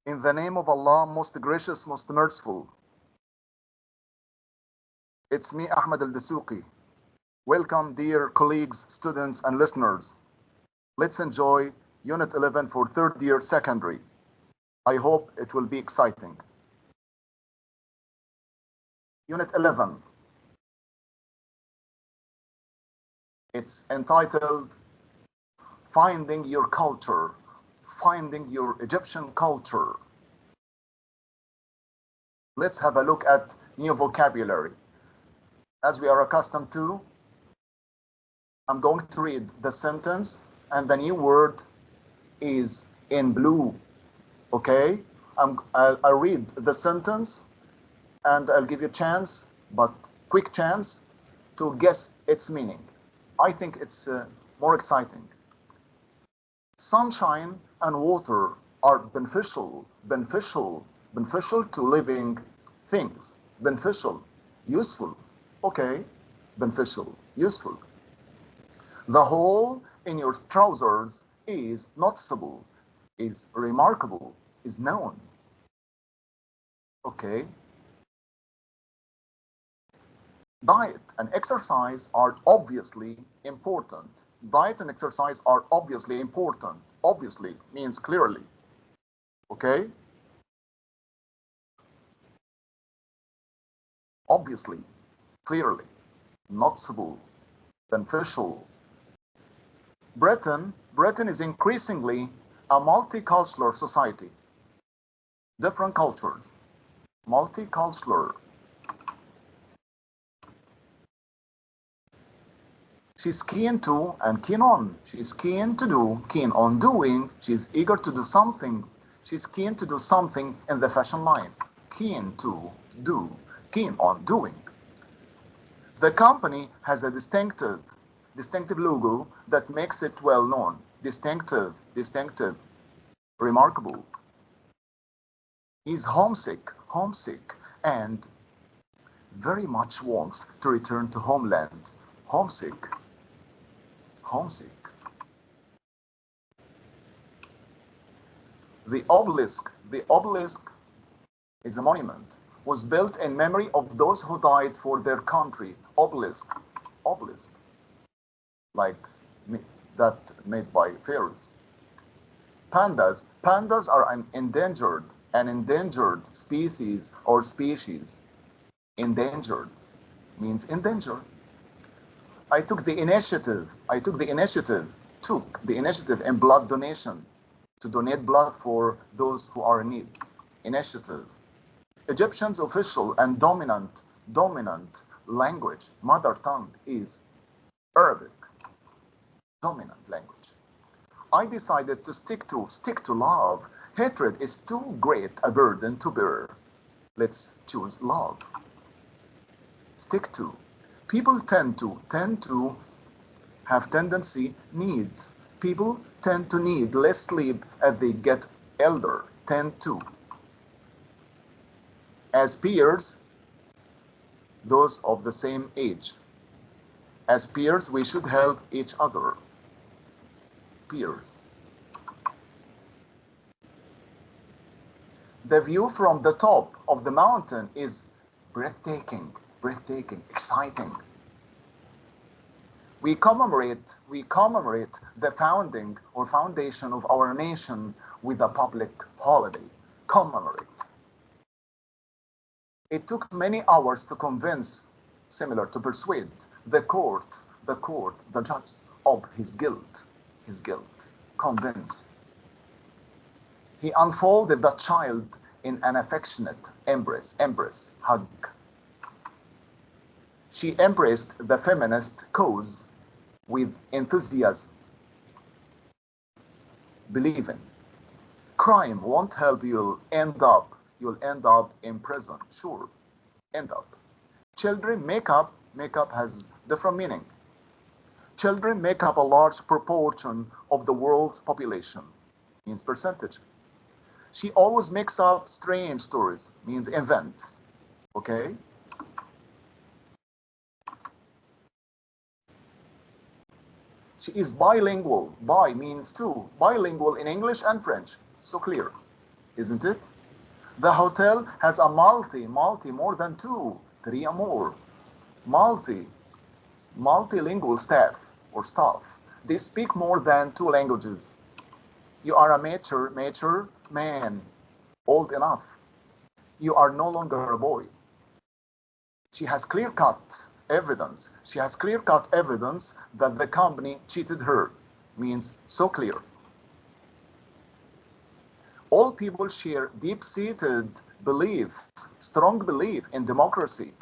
In the name of Allah, most gracious, most merciful. It's me, Ahmed Al-Dasuqi. Welcome, dear colleagues, students, and listeners. Let's enjoy Unit 11 for third year secondary. I hope it will be exciting. Unit 11. It's entitled Finding Your Culture, Finding Your Egyptian Culture. Let's have a look at new vocabulary. As we are accustomed to, I'm going to read the sentence and the new word is in blue. Okay? I'll read the sentence and I'll give you a chance, but quick chance, to guess its meaning. I think it's more exciting. Sunshine and water are beneficial to living things. Beneficial, useful. Okay, beneficial, useful. The hole in your trousers is noticeable, is remarkable, is known. Okay. Diet and exercise are obviously important. Diet and exercise are obviously important. Obviously means clearly. Okay? Obviously, clearly, noticeable, beneficial. Britain is increasingly a multicultural society. Different cultures. Multicultural. She's keen to and keen on. She's keen to do, keen on doing. She's eager to do something. She's keen to do something in the fashion line. Keen to do, keen on doing. The company has a distinctive logo that makes it well known. Distinctive, remarkable. He's homesick, and very much wants to return to homeland. Homesick. The obelisk is a monument, was built in memory of those who died for their country. Obelisk, like that made by pharaohs. Pandas are an endangered species or species. Endangered means endangered. I took the initiative in blood donation to donate blood for those who are in need. Initiative. Egyptian's official and dominant language, mother tongue, is Arabic. Dominant language. I decided to stick to love. Hatred is too great a burden to bear. Let's choose love. Stick to. People tend to have tendency need. People tend to need less sleep as they get elder. Tend to. As peers, those of the same age. As peers, we should help each other. Peers. The view from the top of the mountain is breathtaking, exciting. We commemorate the founding or foundation of our nation with a public holiday. Commemorate. It took many hours to convince, similar to persuade, the judge of his guilt. Convince. He unfolded the child in an affectionate embrace, hug. She embraced the feminist cause with enthusiasm. Believing. Crime won't help, you'll end up in prison. Sure, end up. Children makeup has different meaning. Children make up a large proportion of the world's population, means percentage. She always makes up strange stories, means invents. Okay? She is bilingual. Bi means two. Bilingual in English and French. So clear. isn't it? The hotel has a multi, more than two, three or more, multilingual staff. They speak more than two languages. You are a mature man, old enough. You are no longer a boy. She has clear-cut evidence. She has clear-cut evidence that the company cheated her. Means so clear. All people share deep-seated belief, strong belief in democracy.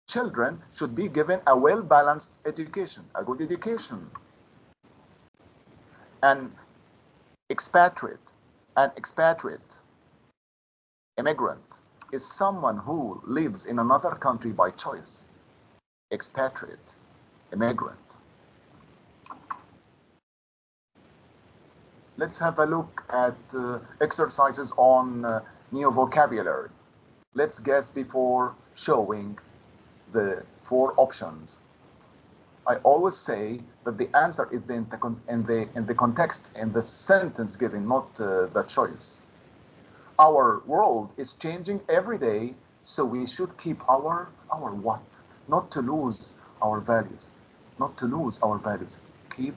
Children should be given a well-balanced education, a good education. An expatriate immigrant is someone who lives in another country by choice. Expatriate, immigrant. Let's have a look at exercises on new vocabulary. Let's guess before showing the four options. I always say that the answer is in the context, in the sentence given, not the choice. Our world is changing every day, so we should keep our what? Not to lose our values. Not to lose our values. Keep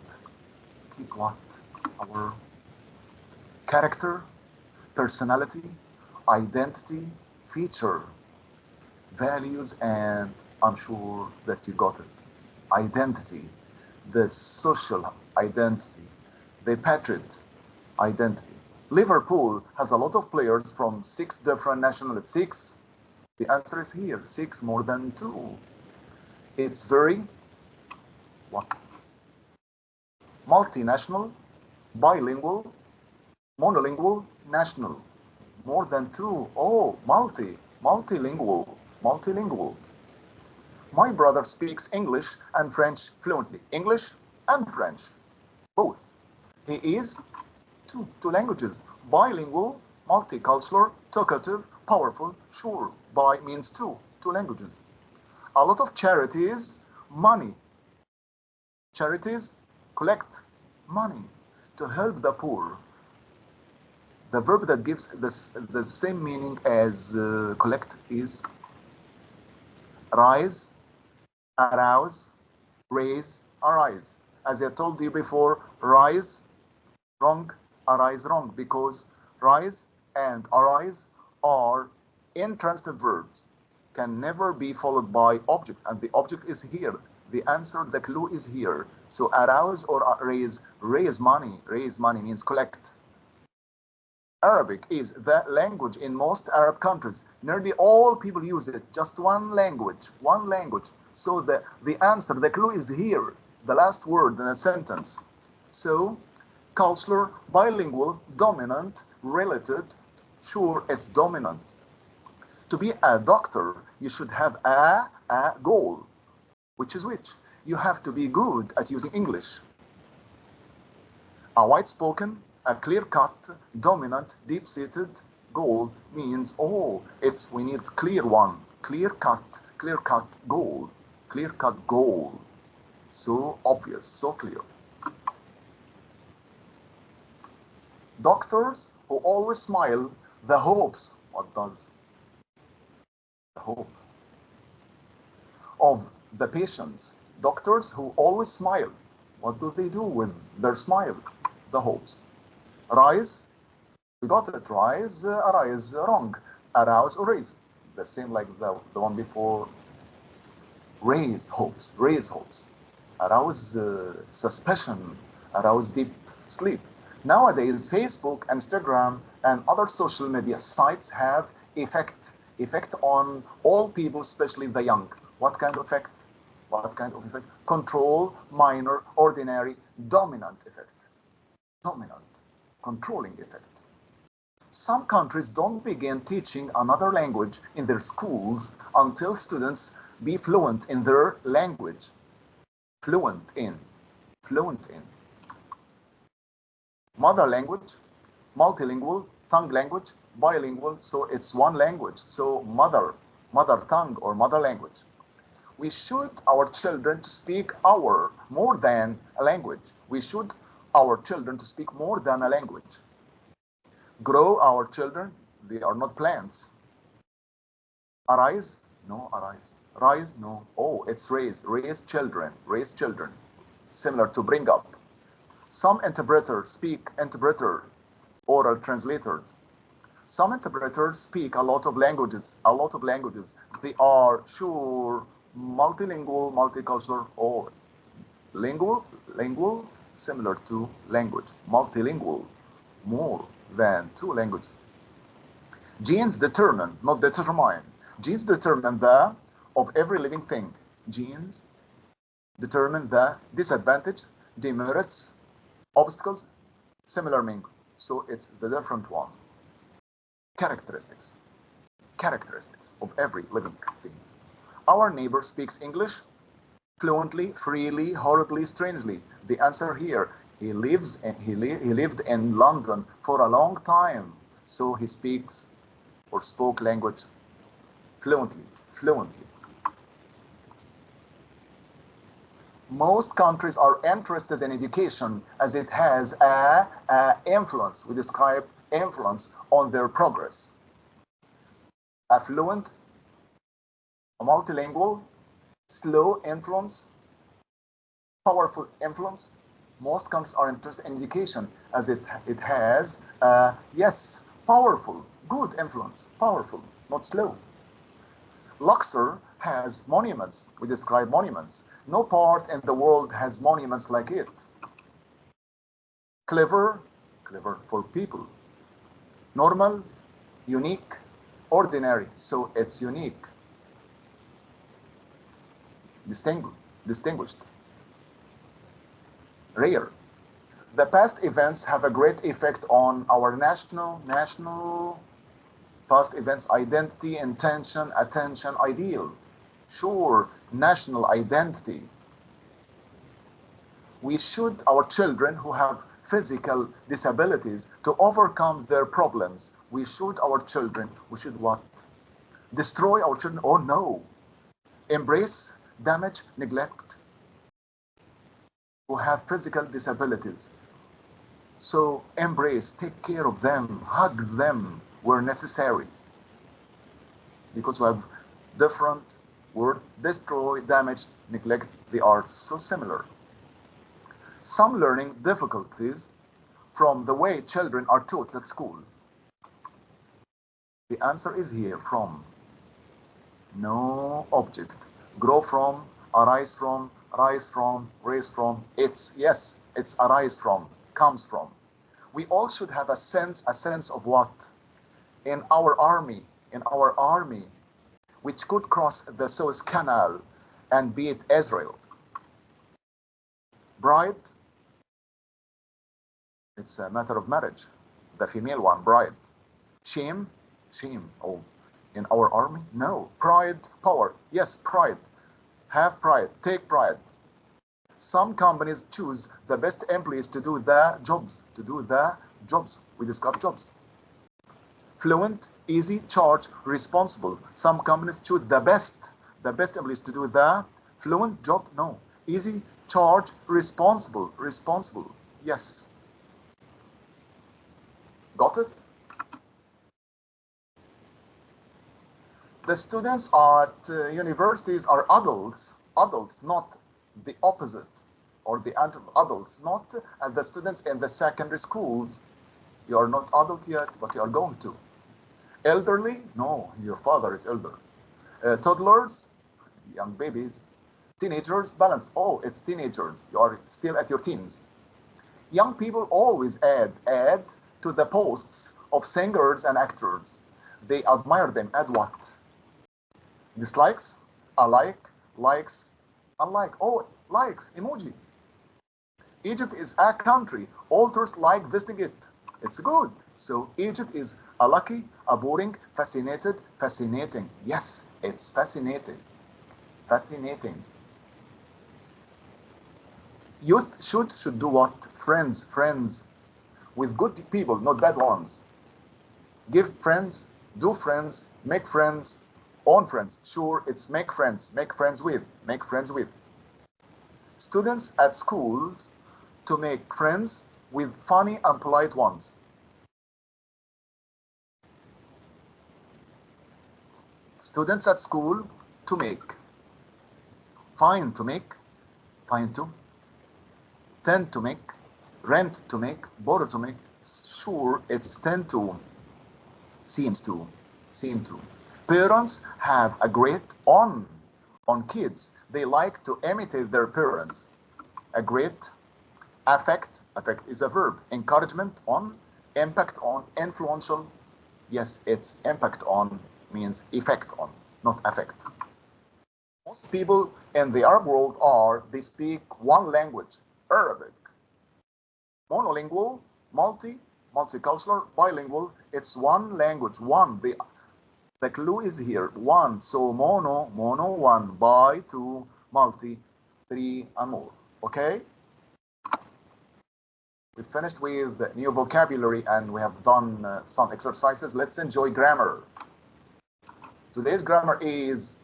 what? Our character, personality, identity, feature, values, and I'm sure that you got it. Identity, the social identity, the patriot identity. Liverpool has a lot of players from 6 different nationalities. 6? The answer is here. 6 more than 2. It's very what? Multinational, bilingual, monolingual, national. More than 2. Oh, multilingual. My brother speaks English and French fluently. English and French, both. He is two languages. Bilingual, multicultural, talkative, powerful. Sure, bi means two languages. A lot of charities, money. Charities collect money to help the poor. The verb that gives the same meaning as collect is rise, arouse, raise, arise. As I told you before, rise, wrong, arise, wrong, because rise and arise are intransitive verbs, can never be followed by object, and the object is here. The answer, the clue is here. So arouse or raise money means collect. Arabic is the language in most Arab countries. Nearly all people use it. Just one language. So the answer, the clue is here. The last word in a sentence. So, cultural, bilingual, dominant, related. Sure, it's dominant. To be a doctor, you should have a goal. Which is which? You have to be good at using English. A white-spoken, a clear-cut, dominant, deep-seated goal means, we need clear one, clear-cut goal, so obvious, so clear. Doctors who always smile, the hopes, what does the hope of the patients? Doctors who always smile, what do they do with their smile? The hopes. Rise, we got it, rise, arise, wrong. Arouse or raise, the same like the one before. Raise hopes. Arouse suspicion, arouse deep sleep. Nowadays, Facebook, Instagram, and other social media sites have effect on all people, especially the young. What kind of effect? Control, minor, ordinary, dominant effect. Dominant. Controlling effect. Some countries don't begin teaching another language in their schools until students be fluent in their language. Fluent in. Mother language, multilingual, tongue language, bilingual, so it's one language. So mother tongue or mother language. We should our children to speak more than a language. Our children to speak more than a language. Grow our children, they are not plants. Arise? No, arise. Rise? No. Oh, it's raise. Raise children. Raise children. Similar to bring up. Some interpreters speak interpreter, oral translators. Some interpreters speak a lot of languages, a lot of languages. They are sure multilingual, multicultural, or lingual, similar to language. Multilingual, more than two languages. Genes determine, not determine. Genes determine the of every living thing. Genes determine the disadvantage, demerits, obstacles, similar meaning. So it's the different one. Characteristics of every living thing. Our neighbor speaks English fluently, freely, horribly, strangely. The answer here, he lived in London for a long time, so he speaks or spoke language fluently. Most countries are interested in education as it has a influence. We describe influence on their progress. Affluent, multilingual, slow influence, powerful influence. Most countries are interested in education as it has, yes, powerful, good influence, powerful, not slow. Luxor has monuments. We describe monuments. No part in the world has monuments like it. Clever for people. Normal, unique, ordinary. So it's unique. Distinguished. Rare. The past events have a great effect on our national past events, identity, intention, attention, ideal. Sure, national identity. We should, our children who have physical disabilities, to overcome their problems. We should what? Destroy our children? Oh no. Embrace, damage, neglect. Who have physical disabilities. So embrace, take care of them, hug them where necessary. Because we have different words, destroy, damage, neglect, they are so similar. Some learning difficulties from the way children are taught at school. The answer is here, from. No object. Grow from, arise from, rise from, raise from. It's arise from, comes from. We all should have a sense of what? In our army, which could cross the Suez Canal and beat Israel. Bride, it's a matter of marriage. The female one, bride. Shame, oh, in our army? No. Pride, power. Yes, pride. Have pride, take pride. Some companies choose the best employees to do the jobs. We describe jobs. Fluent, easy, charge, responsible. Some companies choose the best employees to do the fluent job. No. Easy, charge, responsible. Yes. Got it? The students at universities are adults, not the opposite, or the adults, not the students in the secondary schools. You are not adult yet, but you are going to. Elderly? No, your father is elder. Toddlers? Young babies. Teenagers? Balanced. Oh, it's teenagers. You are still at your teens. Young people always add to the posts of singers and actors. They admire them. Add what? Dislikes, alike, likes, unlike. Oh, likes, emojis. Egypt is a country. Authors like visiting it. It's good. So Egypt is a lucky, a boring, fascinated, fascinating. Yes, it's fascinating. Youth should do what? Friends with good people, not bad ones. Give friends, do friends, make friends, own friends. Sure, it's make friends with. Students at schools to make friends with funny and polite ones. Students at school, to make. Fine, to make. Fine, to. Tend to make. Rent, to make. Borrow, to make. Sure, it's tend to. Seems to. Seem to. Parents have a great on kids. They like to imitate their parents. A great affect. Affect is a verb. Encouragement on. Impact on. Influential. Yes, it's impact on means effect on, not affect. Most people in the Arab world they speak one language, Arabic. Monolingual, multicultural, bilingual, it's one language, one. The clue is here, one. So mono, one, bi, two, multi, three, and more. Okay? We finished with new vocabulary and we have done some exercises. Let's enjoy grammar. Today's grammar is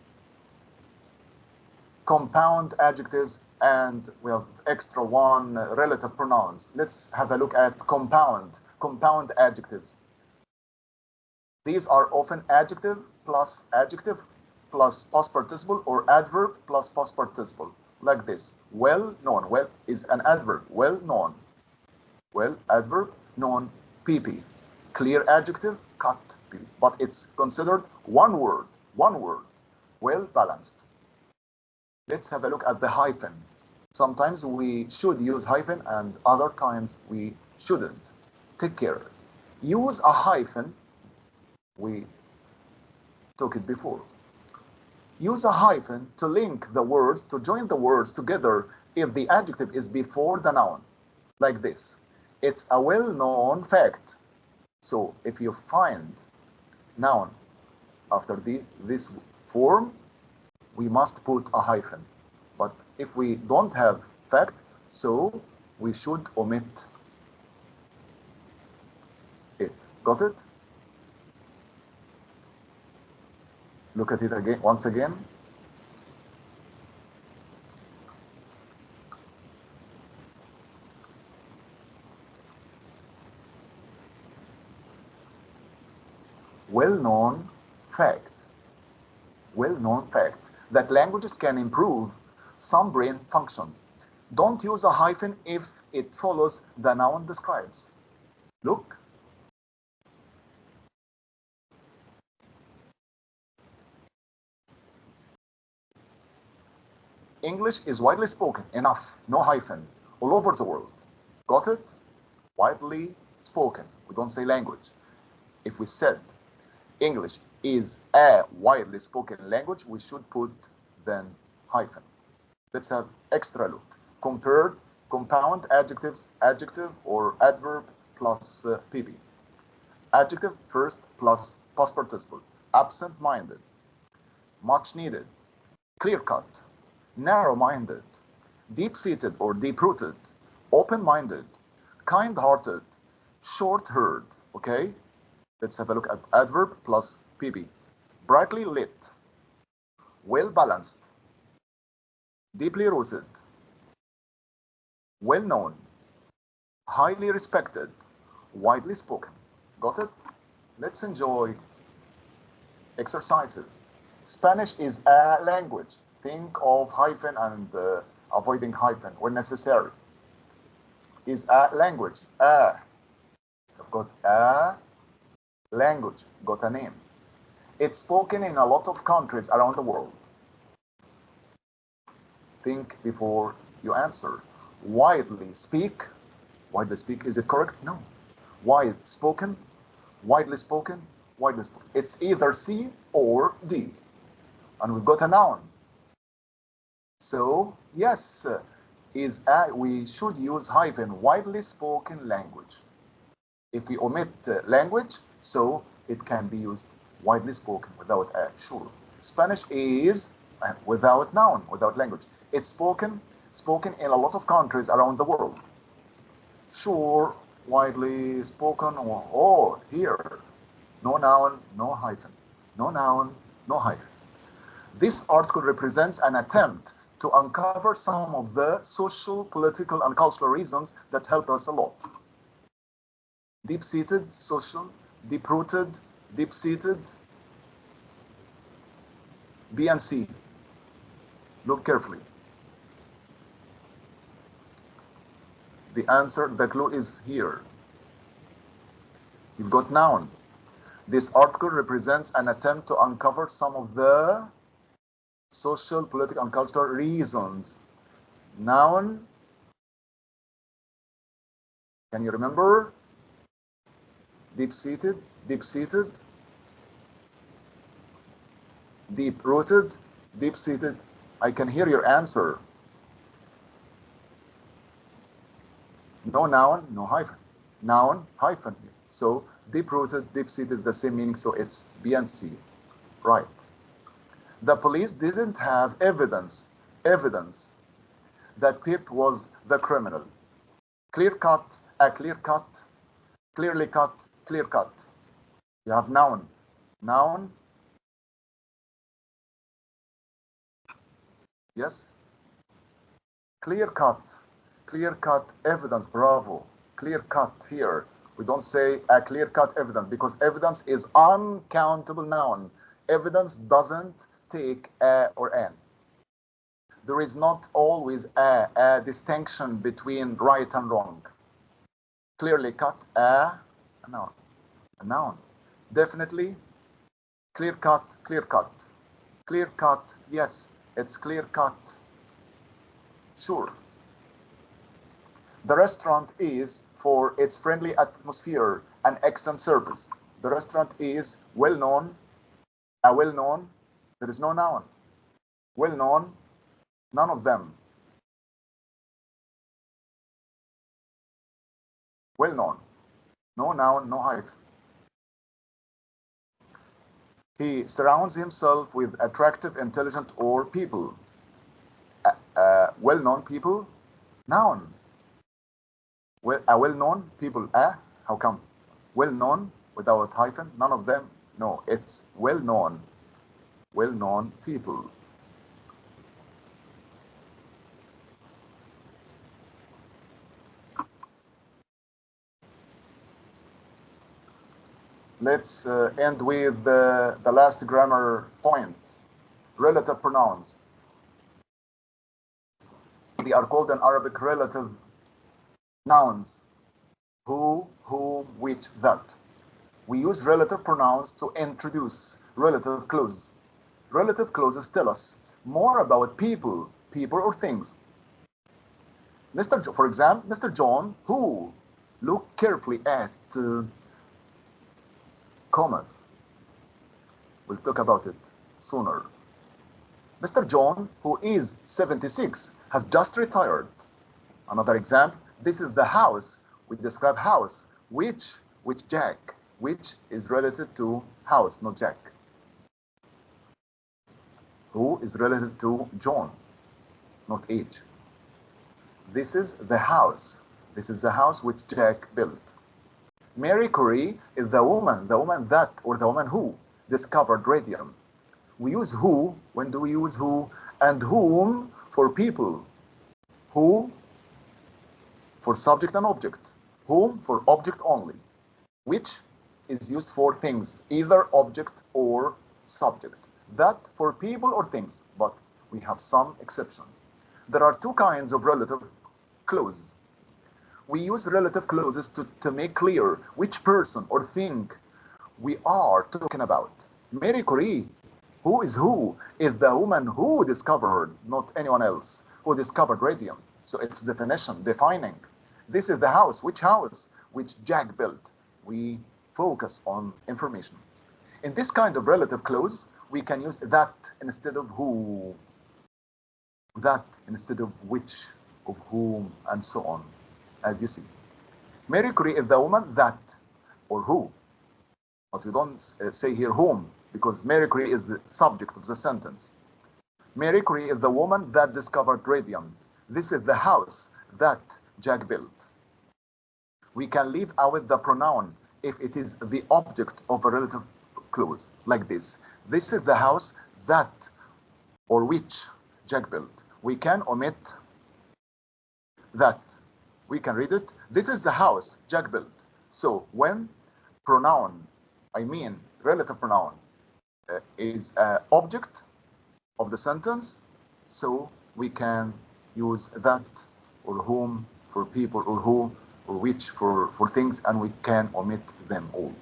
compound adjectives and we have extra one relative pronouns. Let's have a look at compound adjectives. These are often adjective plus past participle or adverb plus past participle, like this. Well known. Well is an adverb. Well known. Well, adverb, known, PP. Clear adjective, cut, PP. But it's considered one word. Well balanced. Let's have a look at the hyphen. Sometimes we should use hyphen and other times we shouldn't. Take care. Use a hyphen. We took it before. Use a hyphen to link the words, to join the words together if the adjective is before the noun. Like this. It's a well-known fact. So if you find noun after this form, we must put a hyphen. But if we don't have fact, so we should omit it. Got it? Look at it again, once again. Well-known fact that languages can improve some brain functions. Don't use a hyphen if it follows the noun describes. Look. English is widely spoken, enough, no hyphen, all over the world. Got it? Widely spoken. We don't say language. If we said English is a widely spoken language, we should put then hyphen. Let's have extra look. Compared, compound adjectives, adjective or adverb plus PP. Adjective first plus past participle. Absent-minded, much needed, clear-cut, narrow-minded, deep-seated or deep-rooted, open-minded, kind-hearted, short-haired. Okay? Let's have a look at adverb plus PP. Brightly lit, well-balanced, deeply rooted, well-known, highly respected, widely spoken. Got it? Let's enjoy exercises. Spanish is a language. Think of hyphen and avoiding hyphen when necessary. Is a language. I've got a language, got a name. It's spoken in a lot of countries around the world. Think before you answer. Widely speak. Widely speak, is it correct? No. Widely spoken. Widely spoken. Widely spoken. It's either C or D. And we've got a noun. So, yes, we should use hyphen, widely spoken language. If we omit language, so it can be used widely spoken without a, sure. Spanish is without noun, without language. It's spoken in a lot of countries around the world. Sure, widely spoken, or here. No noun, no hyphen. No noun, no hyphen. This article represents an attempt to uncover some of the social, political, and cultural reasons that help us a lot. Deep-seated, social, deep-rooted, deep-seated, B and C. Look carefully. The answer, the clue is here. You've got noun. This article represents an attempt to uncover some of the social, political, and cultural reasons. Noun. Can you remember? Deep-seated, deep-seated, deep-rooted, deep-seated. I can hear your answer. No noun, no hyphen. Noun, hyphen. So deep-rooted, deep-seated, the same meaning, so it's B and C. Right. The police didn't have evidence that Pip was the criminal. Clear cut, a clear cut, clearly cut, clear cut. You have noun. Noun. Yes. Clear cut evidence. Bravo. Clear cut here. We don't say a clear cut evidence because evidence is uncountable noun. Evidence doesn't take a or an. There is not always a distinction between right and wrong. Clearly cut, a noun. A noun. Definitely clear cut, clear cut. Clear cut, yes, it's clear cut. Sure. The restaurant is, for its friendly atmosphere and excellent service. The restaurant is well known, a well known, there is no noun. Well known, none of them. Well known, no noun, no hyphen. He surrounds himself with attractive, intelligent, or people. Well-known people, noun. Well-known people, how come? Well-known without hyphen, none of them. No, it's well-known people. Let's end with the last grammar point, relative pronouns. They are called in Arabic relative nouns. Who, whom, which, that. We use relative pronouns to introduce relative clauses. Relative clauses tell us more about people or things. For example, Mr. John, who? Look carefully at commas. We'll talk about it sooner. Mr. John, who is 76, has just retired. Another example, this is the house. We describe house, which Jack, which is related to house, not Jack. Who is related to John, not age. This is the house. This is the house which Jack built. Marie Curie is the woman that, or the woman who discovered radium. We use who. When do we use who? And whom for people. Who for subject and object. Whom for object only. Which is used for things, either object or subject. That for people or things, but we have some exceptions. There are two kinds of relative clauses. We use relative clauses to make clear which person or thing we are talking about. Marie Curie, who is the woman who discovered, not anyone else, who discovered radium. So it's definition, defining. This is the house. Which house? Which Jack built. We focus on information. In this kind of relative clause, we can use that instead of who, that instead of which, of whom, and so on, as you see. Marie Curie is the woman that, or who. But we don't say here whom, because Marie Curie is the subject of the sentence. Marie Curie is the woman that discovered radium. This is the house that Jack built. We can leave out the pronoun if it is the object of a relative clause, like this. This is the house that or which Jack built. We can omit that. We can read it. This is the house Jack built. So when pronoun, I mean relative pronoun, is object, of the sentence, so we can use that or whom for people, or who or which for things, and we can omit them all.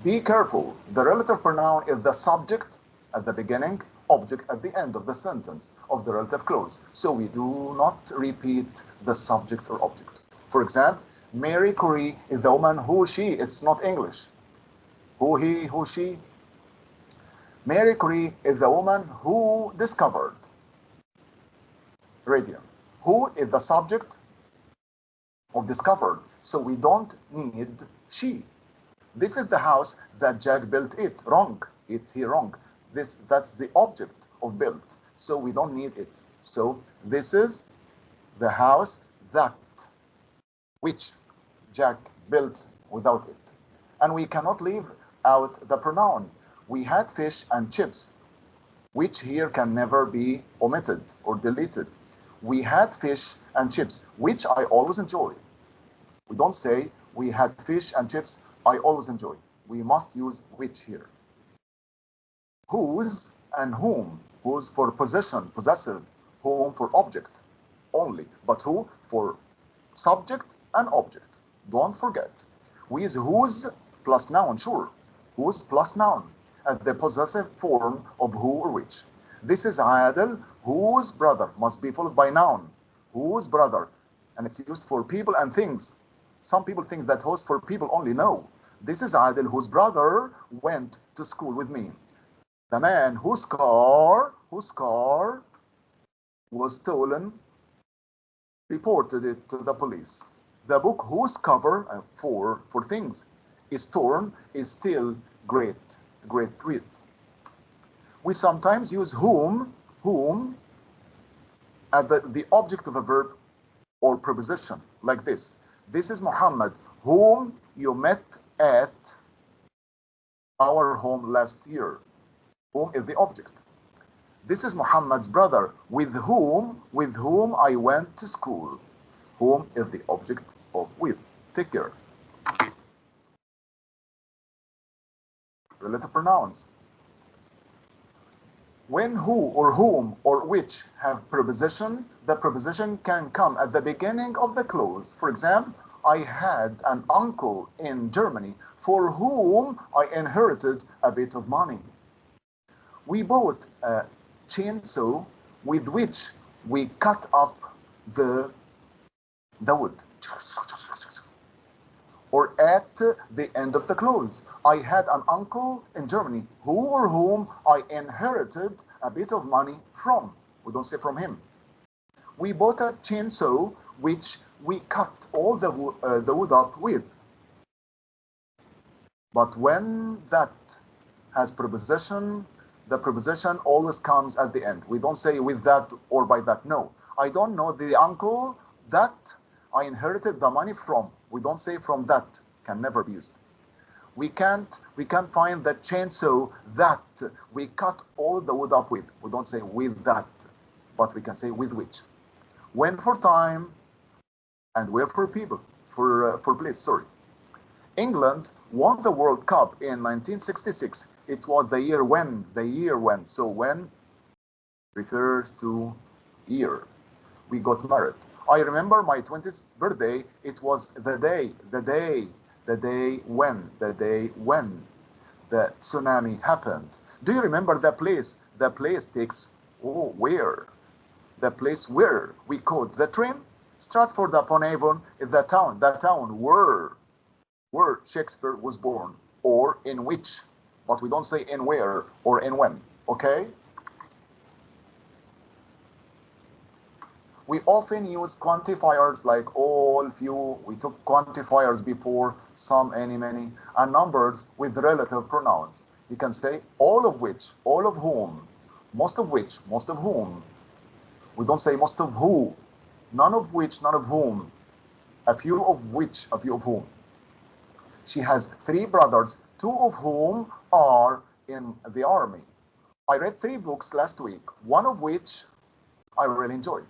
Be careful. The relative pronoun is the subject at the beginning, object at the end of the sentence of the relative clause. So we do not repeat the subject or object. For example, Mary Curie is the woman who she. It's not English. Who he, who she. Mary Curie is the woman who discovered radium. Who is the subject of discovered. So we don't need she. This is the house that Jack built it. Wrong. He wrong. That's the object of built. So we don't need it. So this is the house that which Jack built without it. And we cannot leave out the pronoun. We had fish and chips, which here can never be omitted or deleted. We had fish and chips, which I always enjoy. We don't say we had fish and chips I always enjoy. We must use which here. Whose and whom. Whose for possession, possessive. Whom for object only. But who for subject and object. Don't forget. We use whose plus noun, sure. Whose plus noun as the possessive form of who or which. This is Adel, whose brother must be followed by noun. Whose brother. And it's used for people and things. Some people think that whose for people only. No. This is Adel, whose brother went to school with me. The man whose car was stolen reported it to the police. The book whose cover for things is torn is still great read. We sometimes use whom as the object of a verb or preposition, like this. This is Muhammad, whom you met at our home last year. Whom is the object. This is Muhammad's brother, with whom I went to school. Whom is the object of with. Take care. Relative pronouns. When who or whom or which have preposition, the preposition can come at the beginning of the clause. For example, I had an uncle in Germany for whom I inherited a bit of money. We bought a chainsaw with which we cut up the wood. Or at the end of the clause, I had an uncle in Germany who or whom I inherited a bit of money from. We don't say from him. We bought a chainsaw which we cut all the wood up with. But when that has preposition, the preposition always comes at the end. We don't say with that or by that. No, I don't know the uncle that I inherited the money from. We don't say from that. Can never be used. We can't find the chainsaw that we cut all the wood up with. We don't say with that, but we can say with which. When for time and where for people, for place, sorry. England won the World Cup in 1966. It was the year when. So when refers to year. We got married. I remember my 20th birthday. It was the day when the tsunami happened. Do you remember the place? The place takes, where? The place where we caught the train. Stratford-upon-Avon is the town where Shakespeare was born, or in which, but we don't say in where or in when, okay? We often use quantifiers like all, few. We took quantifiers before, some, any, many, and numbers with relative pronouns. You can say all of which, all of whom, most of which, most of whom. We don't say most of who, none of which, none of whom, a few of which, a few of whom. She has 3 brothers, 2 of whom are in the army. I read 3 books last week, one of which I really enjoyed.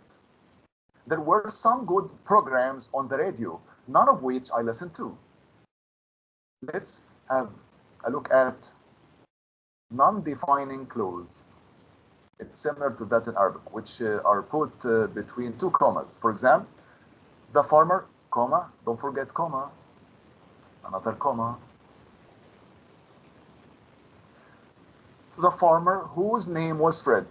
There were some good programs on the radio. none of which I listen to. Let's have a look at non-defining clause. It's similar to that in Arabic, which are put between two commas. For example, the farmer, comma, don't forget comma, another comma. The farmer whose name was Fred.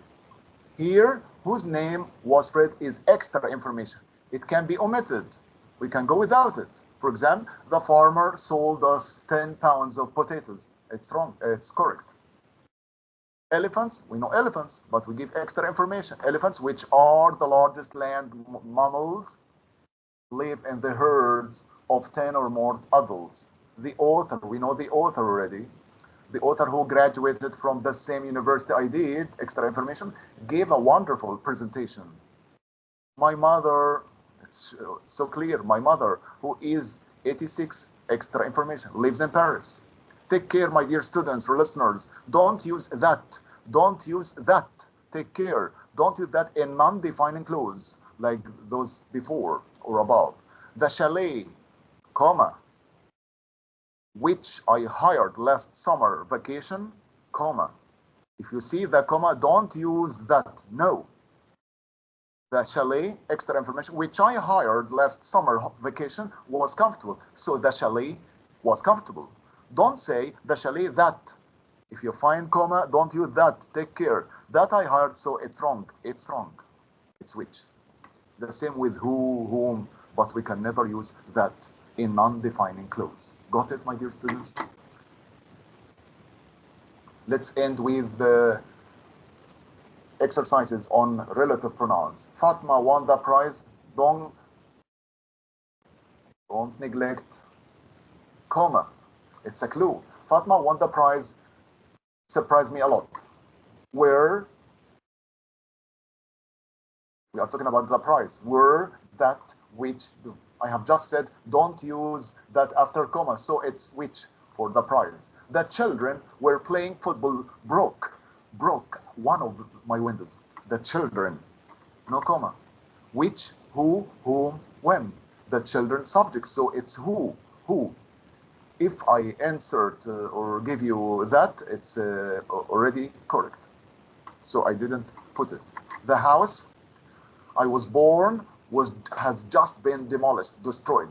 Here, whose name was Fred is extra information. It can be omitted. We can go without it. For example, the farmer sold us 10 pounds of potatoes. It's wrong. It's correct. Elephants, we know elephants, but we give extra information. Elephants, which are the largest land mammals, live in the herds of 10 or more adults. The author, we know the author already. The author who graduated from the same university I did, extra information, gave a wonderful presentation. My mother, it's so clear, my mother, who is 86, extra information, lives in Paris. Take care, my dear students or listeners. Don't use that. Don't use that. Take care. Don't use that in non-defining clause like those before or above. The chalet, comma, which I hired last summer vacation, comma. If you see the comma, don't use that. No. The chalet, extra information, which I hired last summer vacation was comfortable. So the chalet was comfortable. Don't say the chalet that. If you find comma, don't use that. Take care. That I hired, so it's wrong. It's wrong. It's which. The same with who, whom, but we can never use that in non-defining clause. Got it, my dear students? Let's end with the exercises on relative pronouns. Fatma won the prize. Don't neglect comma. It's a clue. Fatma won the prize. Surprised me a lot. Where we are talking about the prize. Were that which I have just said. Don't use that after comma. So it's which for the prize. The children were playing football. Broke one of my windows. The children, no comma. Which, who, whom, when. The children subject. So it's who. If I insert or give you that, it's already correct. So I didn't put it. The house I was born has just been demolished, destroyed.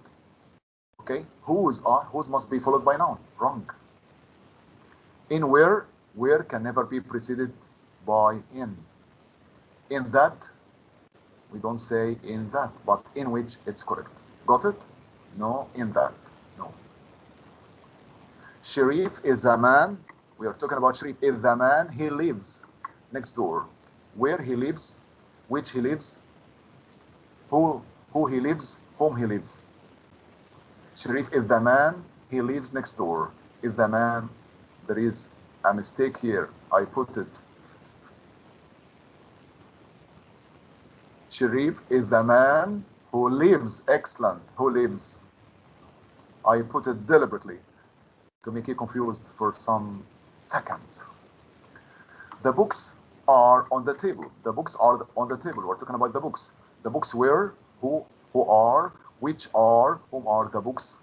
Okay, whose must be followed by noun. Wrong. In where can never be preceded by in. In that, we don't say in that, but in which it's correct. Got it? No, in that. No. Sharif is a man. We are talking about Sharif is the man. He lives next door. Where he lives, which he lives, who he lives, whom he lives. Sharif is the man. He lives next door. Is the man. There is a mistake here. I put it. Sharif is the man who lives. Excellent. Who lives. I put it deliberately to make you confused for some seconds. The books are on the table. The books are on the table. We're talking about the books. The books were, who are, which are, whom are the books.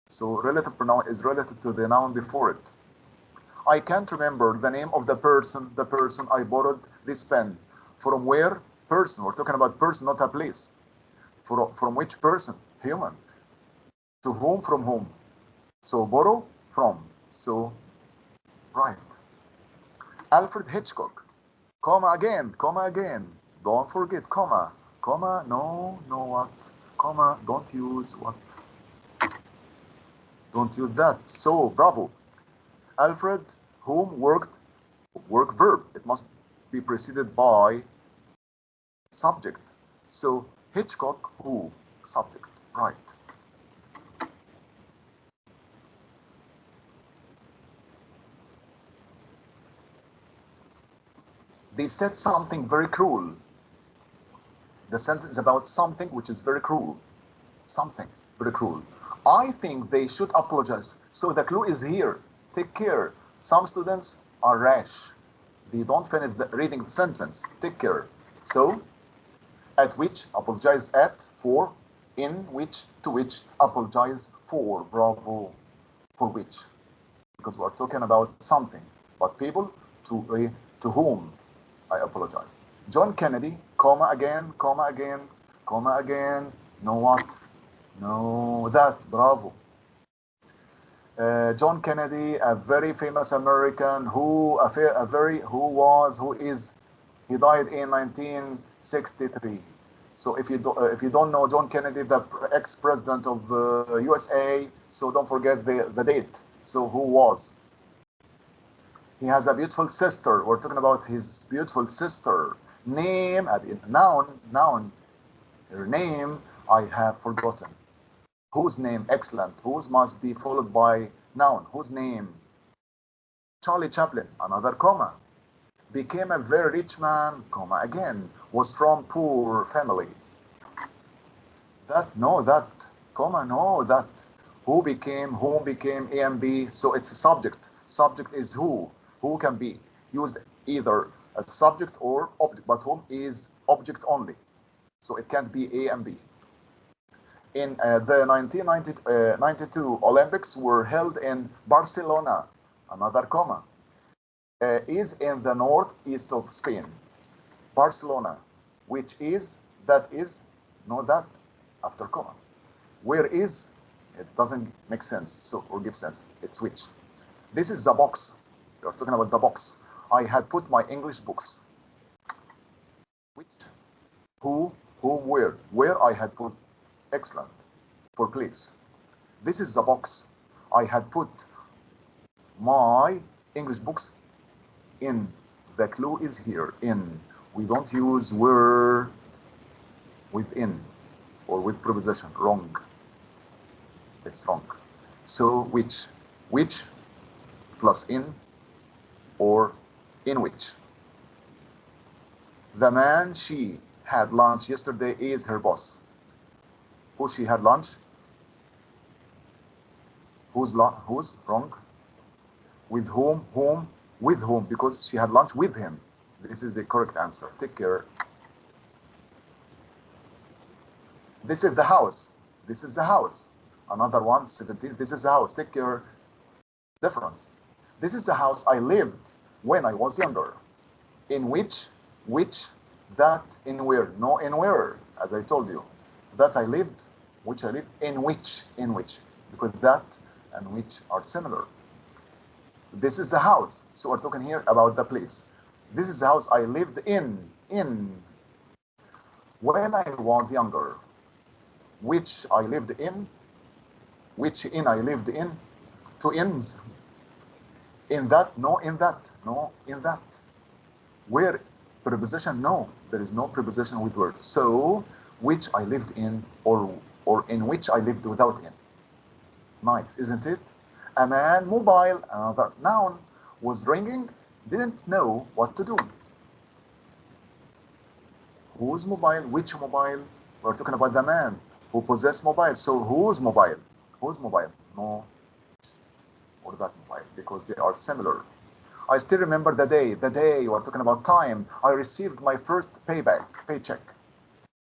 So relative pronoun is relative to the noun before it. I can't remember the name of the person I borrowed this pen. From where? Person. We're talking about person, not a place. From which person? Human. To whom? From whom. So borrow, from. So, right. Alfred Hitchcock. Comma again. Don't forget comma. Comma, no what? Comma, don't use what? Don't use that. So, bravo. Alfred, whom work verb. It must be preceded by subject. So, Hitchcock, who? Subject. Right. They said something very cruel. The sentence is about something which is very cruel. Something very cruel. I think they should apologize. So the clue is here. Take care. Some students are rash. They don't finish reading the sentence. Take care. So, at which, apologize at, for, In which, to which, apologize for, bravo, for which, because we're talking about something, but people to whom I apologize. John Kennedy, comma again, comma again, comma again, no what? No that, bravo. John Kennedy, a very famous American who is, he died in 1963. So if you don't know John Kennedy, the ex-president of the USA, so don't forget the date. So who was? He has a beautiful sister. We're talking about his beautiful sister. Name, noun. Her name I have forgotten. Whose name? Excellent. Whose must be followed by noun. Whose name? Charlie Chaplin. Another comma. Became a very rich man, comma again. Was from poor family. That, no, that, comma, no, that. Whom became, A and B. So it's a subject. Subject is who. Who can be used either as subject or object, but whom is object only. So it can't be A and B. In the 1992 Olympics were held in Barcelona, another comma, is in the northeast of Spain. Barcelona, which is, that is, no that, after comma. Where is, it doesn't make sense, so, or give sense, it's which. This is the box, you're talking about the box. I had put my English books. Which, who, where I had put, excellent, for place. This is the box. I had put my English books in. The clue is here, in. We don't use were within or with preposition, wrong. It's wrong. So which plus in or in which. The man she had lunch yesterday is her boss. Who she had lunch? Who's wrong? With whom? With whom, because she had lunch with him. This is the correct answer. Take care. This is the house. This is the house. Another one, 17. This is the house. Take care. Difference. This is the house I lived when I was younger. In which, that, in where. No, in where, as I told you. That I lived, which I lived, in which. Because that and which are similar. This is the house. So we're talking here about the place. This is the house I lived in when I was younger. Which I lived in, which in I lived in, two ins. In that, no, in that, no, in that. Where, preposition, no, there is no preposition with word. So, which I lived in, or in which I lived without in. Nice, isn't it? A man, mobile, another noun, was ringing, didn't know what to do. Whose mobile? Which mobile? We're talking about the man who possessed mobile. So whose mobile? Whose mobile? No, or that mobile, because they are similar. I still remember the day you are talking about time. I received my first paycheck.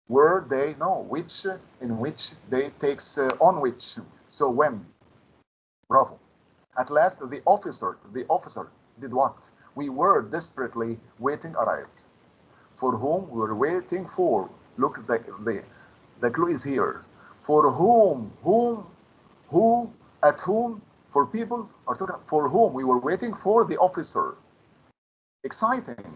Were they? No, which, in which they takes on which. So when? Bravo. At last the officer did what? We were desperately waiting arrived. For whom we were waiting for. Look, the clue is here. For whom, who, at whom, for people are talking, for whom we were waiting for the officer. Exciting.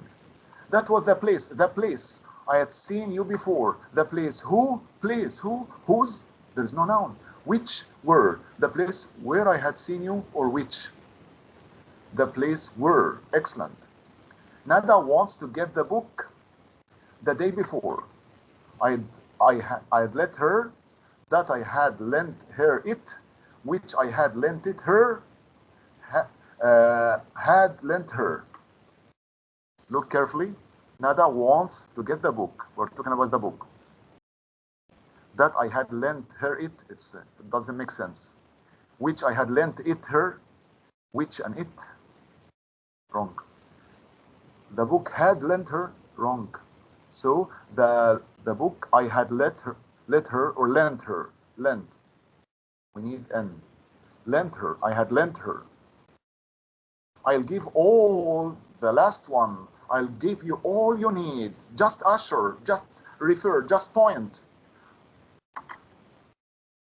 That was the place. I had seen you before. The place, who, place, who, whose, there is no noun. Which were, the place where I had seen you, or which? The place were, excellent. Nada wants to get the book the day before. I had let her, that I had lent her it, which I had lent it her, had lent her. Look carefully. Nada wants to get the book. We're talking about the book. That I had lent her it, it doesn't make sense. Which I had lent it her, which and it, wrong. The book had lent her, wrong. So the book I had let let her or lent her. Lent. We need N. Lent her. I had lent her. I'll give all, the last one. I'll give you all you need. Just usher, just refer, just point.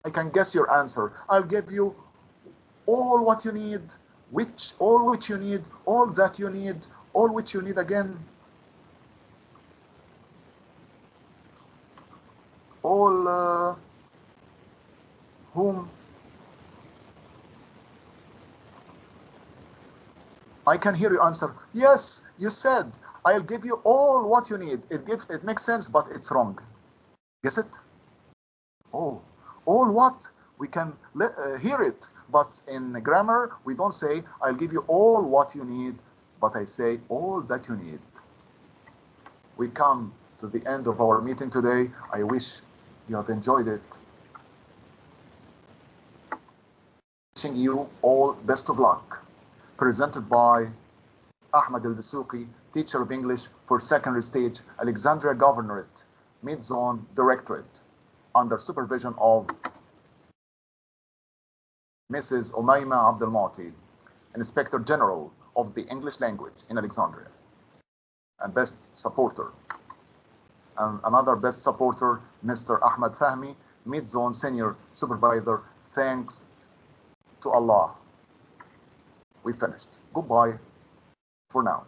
I can guess your answer. I'll give you all what you need, all which you need, all that you need, all which you need again. All whom I can hear you answer. Yes, you said I'll give you all what you need. It makes sense, but it's wrong. Guess it? Oh, all what? We can hear it, but in grammar we don't say I'll give you all what you need, but I say all that you need. We come to the end of our meeting today. I wish you have enjoyed it. Wishing you all best of luck. Presented by Ahmed Al-Dasuqi, teacher of English for secondary stage, Alexandria Governorate, Mid-Zone Directorate, under supervision of Mrs. Umayma Abdelmati, Inspector General of the English Language in Alexandria, and best supporter. And another best supporter, Mr. Ahmed Fahmi, Mid-Zone Senior Supervisor. Thanks to Allah. We finished. Goodbye for now.